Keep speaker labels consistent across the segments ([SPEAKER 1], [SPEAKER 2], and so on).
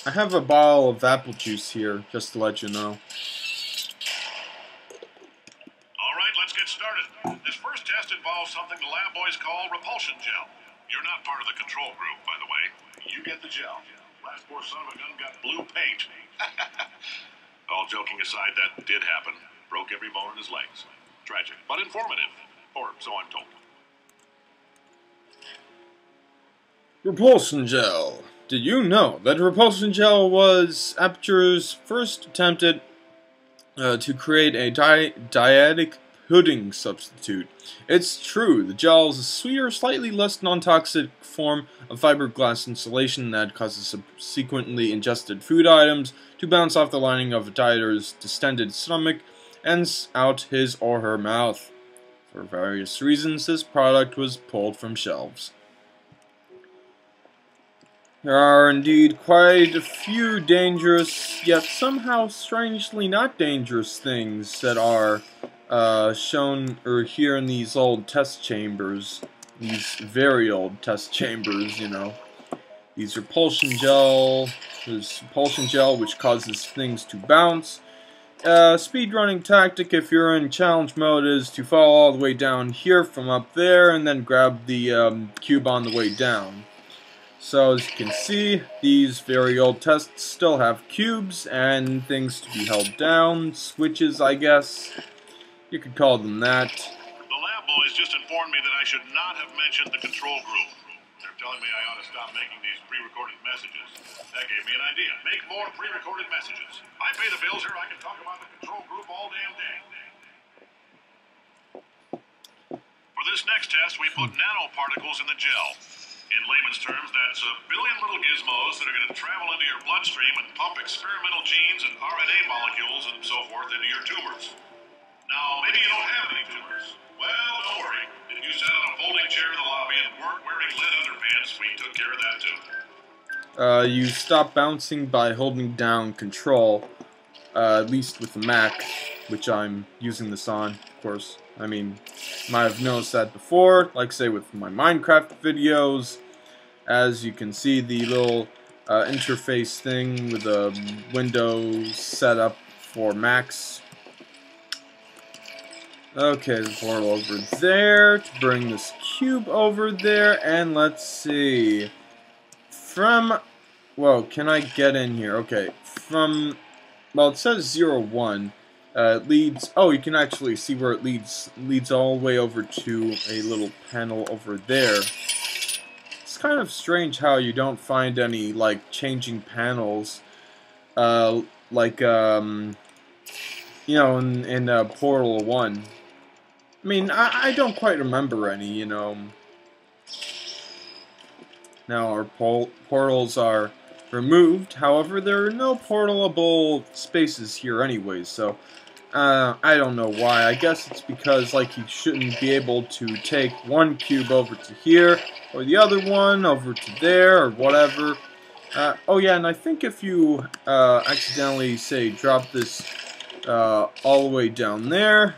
[SPEAKER 1] I have a bottle of apple juice here, just to let you know.
[SPEAKER 2] Alright, let's get started. This first test involves something the lab boys call repulsion gel. You're not part of the control group, by the way. You get the gel. Last poor son of a gun got blue paint. All joking aside, that did happen. Broke every bone in his legs. Tragic, but informative. Or so I'm told.
[SPEAKER 1] Repulsion gel. Did you know that repulsion gel was Aperture's first attempted to create a dietic pudding substitute? It's true, the gel is a sweeter, slightly less non-toxic form of fiberglass insulation that causes subsequently ingested food items to bounce off the lining of a dieter's distended stomach and out his or her mouth. For various reasons, this product was pulled from shelves. There are indeed quite a few dangerous, yet somehow strangely not dangerous things that are shown here in these old test chambers. These very old test chambers, you know. These repulsion gel, there's repulsion gel which causes things to bounce. Speedrunning tactic if you're in challenge mode is to fall all the way down here from up there and then grab the cube on the way down. So as you can see, these very old tests still have cubes and things to be held down, switches I guess, you could call them that.
[SPEAKER 2] The lab boys just informed me that I should not have mentioned the control group. They're telling me I ought to stop making these pre-recorded messages. That gave me an idea. Make more pre-recorded messages. I pay the bills here, I can talk about the control group all damn day. For this next test, we put nanoparticles in the gel. In layman's terms, that's a billion little gizmos that are going to travel into your bloodstream and pump experimental genes and RNA molecules and so forth into your tumors. Now, maybe you don't have any tumors. Well, don't worry. If you sat on a folding chair in the lobby and weren't wearing lead underpants, we took care of that too.
[SPEAKER 1] You stop bouncing by holding down control, at least with the Mac, which I'm using this on, of course. I mean, you might have noticed that before, like say with my Minecraft videos. As you can see, the little interface thing with a window set up for Macs. Okay, the portal over there to bring this cube over there, and let's see. Whoa, can I get in here? Okay, well, it says 01. It leads, oh, you can actually see where it leads all the way over to a little panel over there. It's kind of strange how you don't find any, like, changing panels, like, you know, in Portal 1. I mean, I don't quite remember any, you know. Now our portals are removed, however, there are no portalable spaces here anyways, so I don't know why. I guess it's because, like, you shouldn't be able to take one cube over to here, or the other one over to there, or whatever. Oh yeah, and I think if you accidentally, say, drop this all the way down there,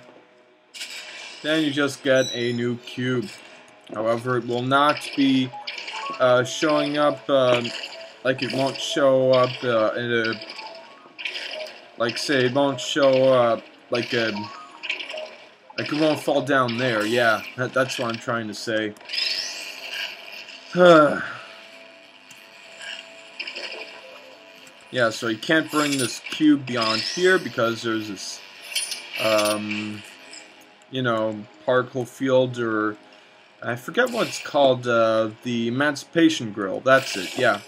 [SPEAKER 1] then you just get a new cube. However, it will not be showing up, like it won't show up in a, like say, it won't show up like it won't fall down there. Yeah, that's what I'm trying to say. Yeah, so you can't bring this cube beyond here because there's this, you know, particle field, or I forget what it's called, the Emancipation Grill. That's it, yeah.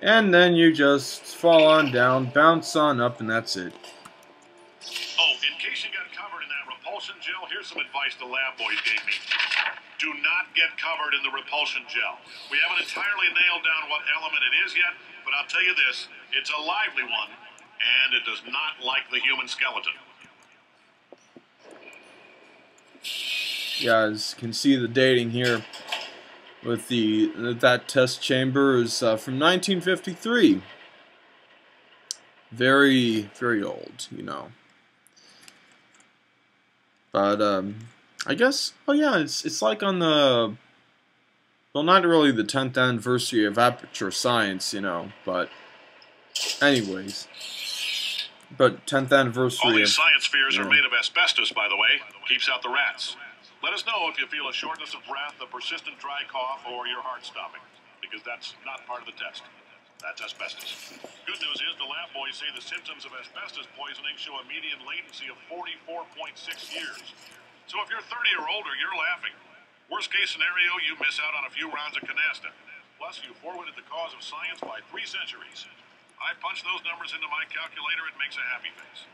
[SPEAKER 1] And then you just fall on down, bounce on up, and that's it.
[SPEAKER 2] Oh, in case you got covered in that repulsion gel, here's some advice the lab boys gave me. Do not get covered in the repulsion gel. We haven't entirely nailed down what element it is yet, but I'll tell you this, it's a lively one, and it does not like the human skeleton.
[SPEAKER 1] Yeah, as you can see, the dating here with that test chamber is from 1953. Very, very old, you know. But I guess, oh yeah, it's like on the, well, not really the 10th anniversary of Aperture Science, you know, but Anyways. But 10th anniversary.
[SPEAKER 2] All these science spheres
[SPEAKER 1] yeah.
[SPEAKER 2] are made of asbestos, by the way. Keeps out the rats. Let us know if you feel a shortness of breath, a persistent dry cough, or your heart stopping. Because that's not part of the test. That's asbestos. Good news is the lab boys say the symptoms of asbestos poisoning show a median latency of 44.6 years. So if you're 30 or older, you're laughing. Worst case scenario, you miss out on a few rounds of canasta. Plus, you forwarded the cause of science by 3 centuries. I punch those numbers into my calculator, it makes a happy face.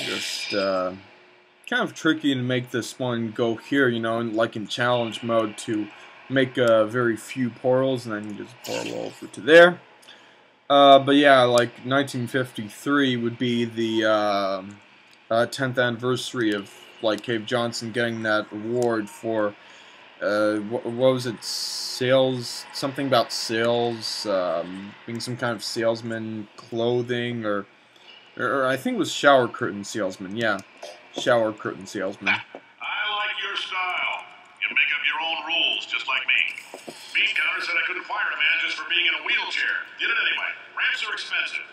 [SPEAKER 1] Just, kind of tricky to make this one go here, you know, like in challenge mode, to make very few portals, and then you just portal over to there. But yeah, like 1953 would be the 10th anniversary of like Cave Johnson getting that award for what was it? Sales, something about sales, being some kind of salesman, clothing, or I think it was shower curtain salesman. Yeah, shower curtain salesman.
[SPEAKER 2] I like your style. You make up your own rules, just like me. Bean Counter said I couldn't fire a man just for being in a wheelchair. Did it anyway. Ramps are expensive.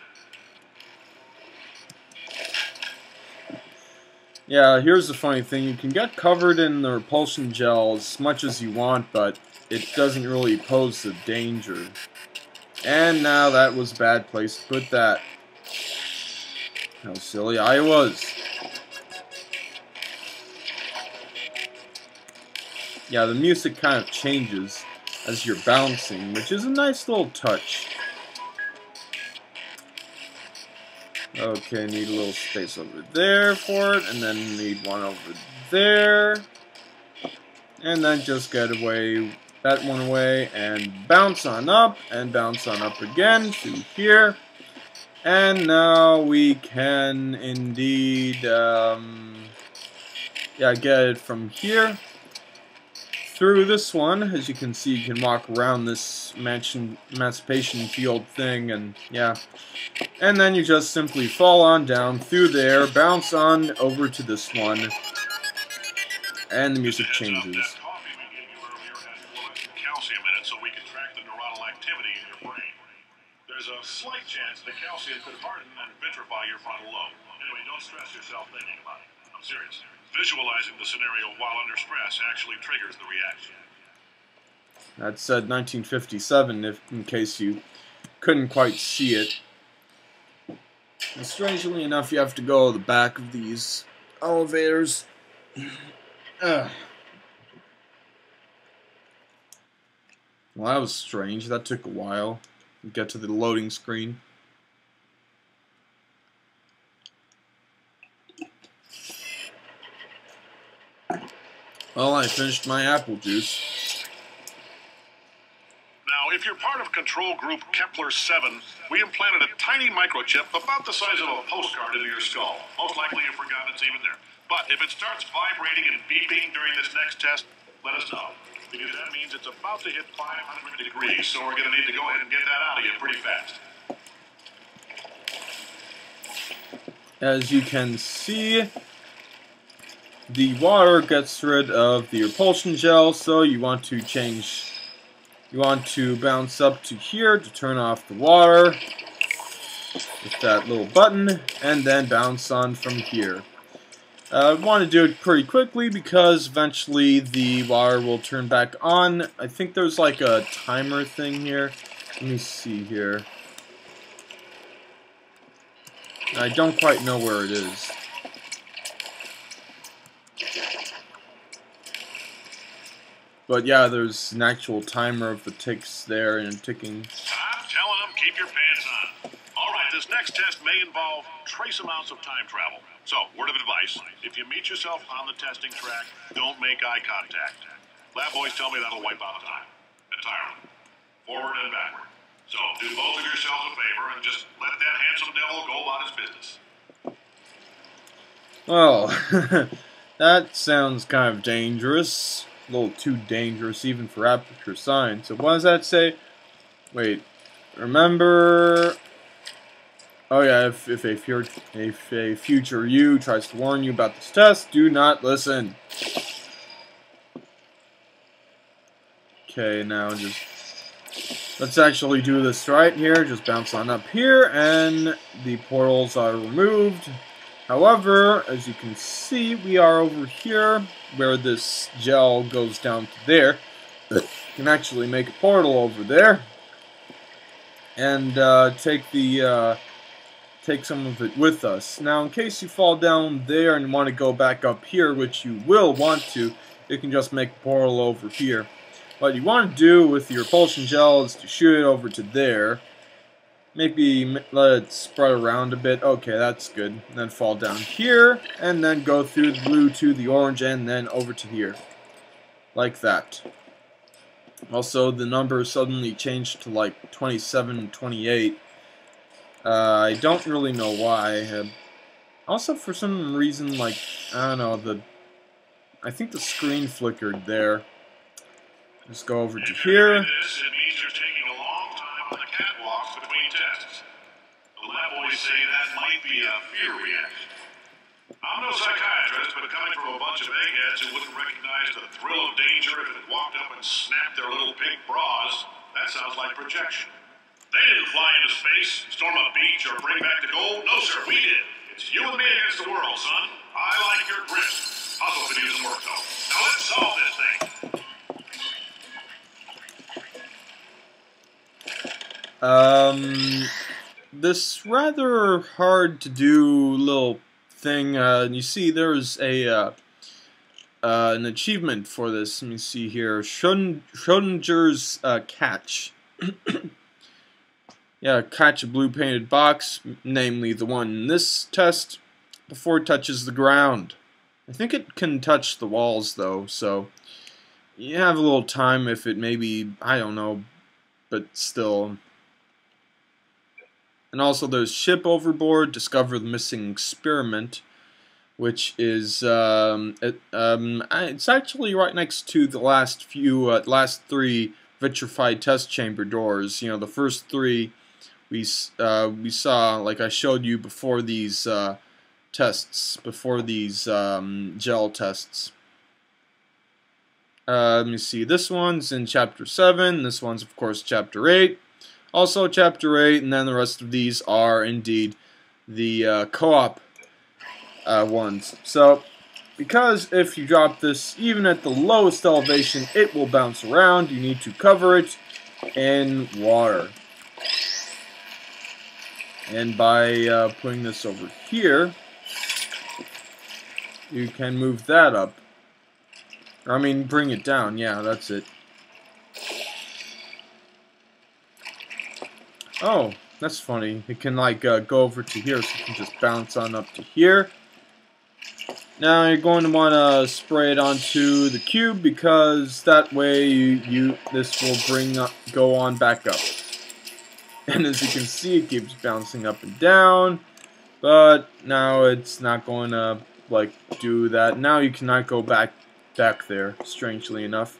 [SPEAKER 1] Yeah, here's the funny thing. You can get covered in the repulsion gel as much as you want, but it doesn't really pose a danger. And now that was a bad place to put that. How silly I was. Yeah, the music kind of changes as you're bouncing, which is a nice little touch. Okay, need a little space over there for it, and then need one over there. And then just get away, that one away, and bounce on up again to here. And now we can indeed, yeah, get it from here through this one. As you can see, you can walk around this emancipation field thing, and yeah. And then you just simply fall on down through there, bounce on over to this one, and the music changes.
[SPEAKER 2] Calcium in it so we can track the neuronal activity in your brain. There's a slight chance the calcium could harden and vitrify your frontal lobe. Anyway, don't stress yourself thinking about it. I'm serious. Visualizing the scenario while under stress actually triggers the reaction.
[SPEAKER 1] That said 1957, in case you couldn't quite see it. And strangely enough, you have to go to the back of these elevators. Well, that was strange. That took a while to get to the loading screen. Well, I finished my apple juice.
[SPEAKER 2] Now, if you're part of Control Group Kepler-7, we implanted a tiny microchip about the size of a postcard into your skull. Most likely you've forgotten it's even there. But if it starts vibrating and beeping during this next test, let us know. Because that means it's about to hit 500 degrees, so we're going to need to go ahead and get that out of you pretty fast.
[SPEAKER 1] As you can see, the water gets rid of the repulsion gel, so you want to change, you want to bounce up to here to turn off the water with that little button, and then bounce on from here. I want to do it pretty quickly because eventually the water will turn back on. I think there's like a timer thing here. Let me see here. I don't quite know where it is. But yeah, there's an actual timer of the ticks there and ticking.
[SPEAKER 2] I'm telling them, keep your pants on. Alright, this next test may involve trace amounts of time travel. So, word of advice, if you meet yourself on the testing track, don't make eye contact. Lab boys tell me that'll wipe out the time. Entirely. Forward and backward. So, do both of yourselves a favor and just let that handsome devil go about his business.
[SPEAKER 1] Well, that sounds kind of dangerous. A little too dangerous even for aperture science. So what does that say? Wait, remember... Oh yeah, if a future you tries to warn you about this test, do not listen. Okay, now just Let's actually do this right here. Just bounce on up here, and the portals are removed. However, as you can see, we are over here where this gel goes down to there. You can actually make a portal over there and take some of it with us. Now, in case you fall down there and want to go back up here, which you will want to, you can just make a portal over here. What you want to do with your repulsion gel is to shoot it over to there. Maybe let it spread around a bit. Okay, that's good. And then fall down here, and then go through the blue to the orange, and then over to here. Like that. Also, the number suddenly changed to like 27 and 28. I don't really know why. Also, for some reason, like, I don't know, I think the screen flickered there. Just go over to here.
[SPEAKER 2] It means you're taking a long time on the catwalks between tests. The lab boys say that might be a fear reaction. I'm no psychiatrist, but coming from a bunch of eggheads who wouldn't recognize the thrill of danger if it walked up and snapped their little pink bras, that sounds like projection. They didn't fly into space, storm a beach, or bring back the gold. No, sir, we did. It's you and me against the world, son. I like your grit. Puzzle could use some work, though. Now let's solve this thing.
[SPEAKER 1] This rather hard to do little thing. You see, there's an achievement for this. Let me see here. Schrodinger's catch. Yeah, catch a blue painted box, namely the one in this test, before it touches the ground. I think it can touch the walls though, so you have a little time if it maybe, I don't know, but still. And also there's ship overboard, discover the missing experiment, which is it's actually right next to the last three vitrified test chamber doors. You know, the first three we saw, like I showed you before these tests, before these gel tests. Let me see. This one's in Chapter 7. This one's, of course, Chapter 8. Also Chapter 8, and then the rest of these are indeed the co-op ones. So, because if you drop this even at the lowest elevation, it will bounce around, you need to cover it in water. And by putting this over here, you can move that up. I mean, bring it down. Yeah, that's it. Oh, that's funny. It can like go over to here, so you can just bounce on up to here. Now you're going to want to spray it onto the cube because that way this will go on back up. And as you can see, it keeps bouncing up and down, but now it's not going to like do that. Now you cannot go back there, strangely enough.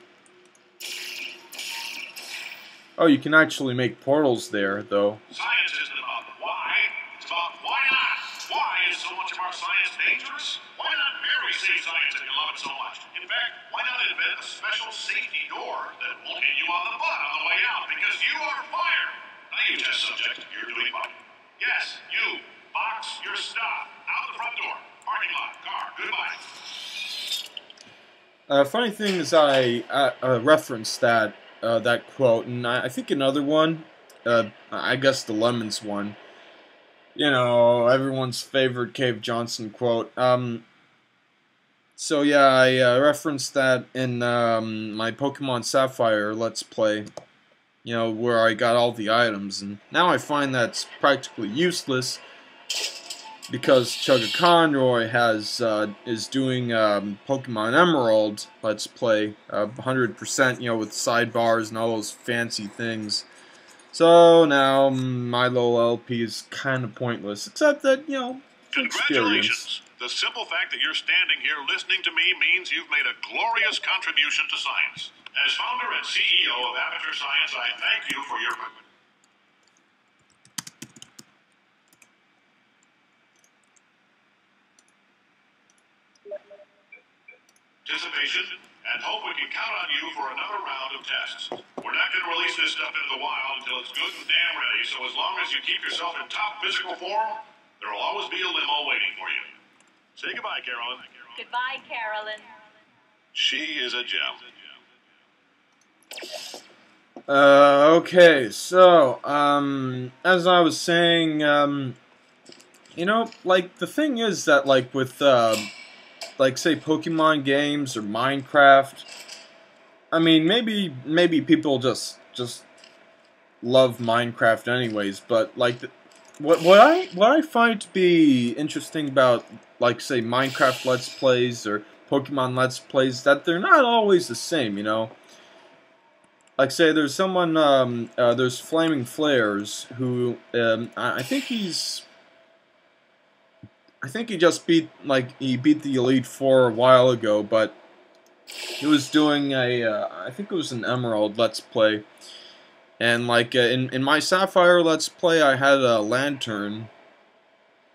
[SPEAKER 1] Oh, you can actually make portals there, though.
[SPEAKER 2] Science isn't about why, it's about why not. Why is so much of our science dangerous? Why not marry safe science if you love it so much? In fact, why not invent a special safety door that won't hit you on the butt on the way out because you are fired? Now you test subject, you're doing fine. Yes, you. Box your stuff. Out the front door. Parking lot. Car. Goodbye.
[SPEAKER 1] Funny thing is I referenced that quote, and I think another one, I guess the Lemons one, you know, everyone's favorite Cave Johnson quote. So yeah, I referenced that in my Pokemon Sapphire Let's Play, you know, where I got all the items, and now I find that's practically useless because Chugga Conroy is doing Pokemon Emerald Let's Play 100%, you know, with sidebars and all those fancy things. So now my little LP is kind of pointless, except that, you know,
[SPEAKER 2] Congratulations! The simple fact that you're standing here listening to me means you've made a glorious contribution to science. As founder and CEO of Amateur Science, I thank you for your participation and hope we can count on you for another round of tests. We're not going to release this stuff into the wild until it's good and damn ready, so as long as you keep yourself in top physical form, there'll always be a limo waiting for you. Say goodbye, Carolyn.
[SPEAKER 3] Goodbye, Carolyn.
[SPEAKER 2] She is a gem.
[SPEAKER 1] Okay, so, as I was saying, you know, like, the thing is that, like, with, like, say, Pokemon games or Minecraft, I mean, maybe people just love Minecraft anyways, but, like, what I find to be interesting about, like, say, Minecraft Let's Plays or Pokemon Let's Plays, that they're not always the same, you know? Like, say, there's someone, there's Flaming Flares, who, I think he just beat, like, he beat the Elite Four a while ago, but he was doing I think it was an Emerald Let's Play, and, like, in my Sapphire Let's Play, I had a Lantern,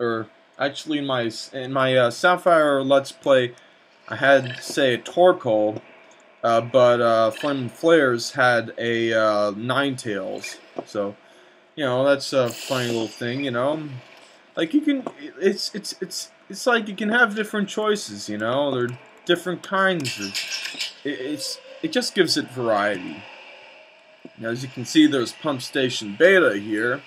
[SPEAKER 1] or, actually, in my Sapphire Let's Play, I had, say, a Torkoal, but Flaming Flares had a Ninetales, so, you know, that's a funny little thing, you know. Like, you can, it's like you can have different choices, you know. There are different kinds of, it just gives it variety. Now, as you can see, there's Pump Station Beta here.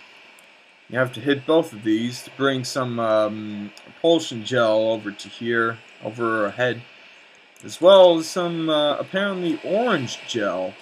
[SPEAKER 1] You have to hit both of these to bring some Repulsion gel over to here, over her head, as well as some apparently orange gel.